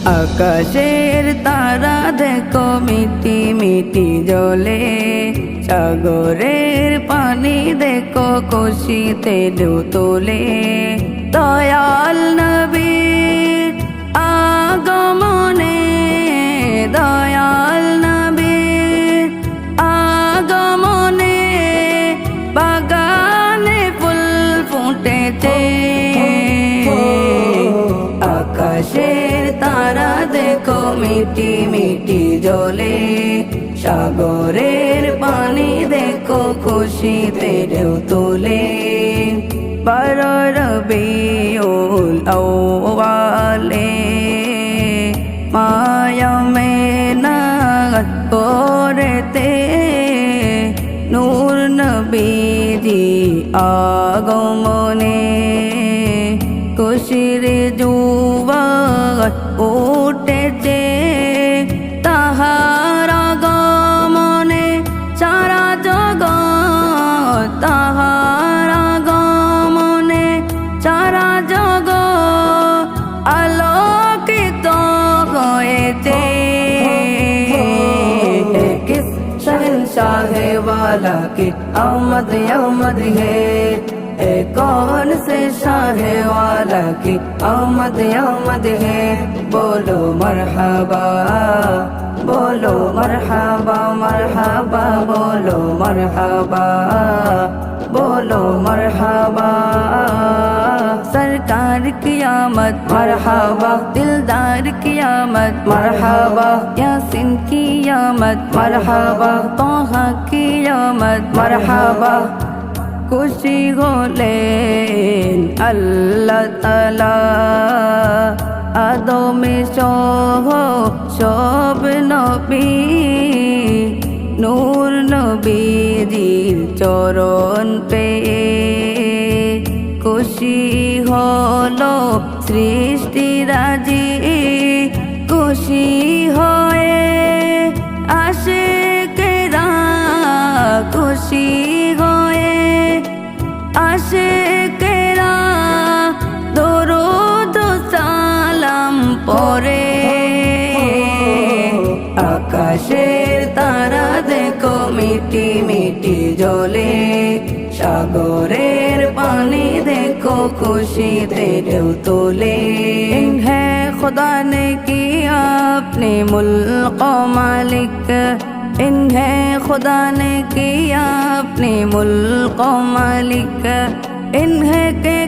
আকাশের তারা দেখো মিটি মিটি জ্বলে, সাগরের পানি দেখো খুশিতে ঢেউ তোলে। দয়াল নবীর আগমনে, দয়াল নবীর আগমনে বাগানে ফুল ফুটেছে। আকাশের তারা দেখো মিটি মিটি জ্বলে, সাগরের পানি দেখো খুশিতে ঢেউ তোলে। 12 রবিউল আউয়ালে মায়া মেনাত করেতে, নূর নবীজি আগমনে খুশির জুয়ার উঠেছে। তাহার আগমনে সারা জগৎ, তাহার আগমনে সারা জগৎ আলোকিত হয়েছে। কিস শহনशाह वाला की आमद आमद है, कौन से शाह वाला की आमद आमद है। बोलो मरहबा, बोलो मरहबा मरहबा, बोलो मरहबा, बोलो मरहबा। सरकार की आमद मरहबा, दिलदार की आमद मरहबा, यासीन की आमद मरहबा, तोहा की आमद मरहबा। খুশি হলেন আল্লাহ তাআলা, আদমে সহ সব নবী, নূর নবীজির চরণ পেয়ে খুশি হলো সৃষ্টিরাজি। খুশি হয়ে আশিকেরা, খুশি হয়ে আশিকেরা দরুদ সালাম পড়ে। আকাশের তারা দেখো মিটি মিটি জ্বলে, সাগরের পানি দেখো খুশিতে ঢেউ তোলে। है खुदा ने किया अपने मुल्क मालिक, इन्हें खुदा ने किया अपने मुल्क मालिक। इन्हें के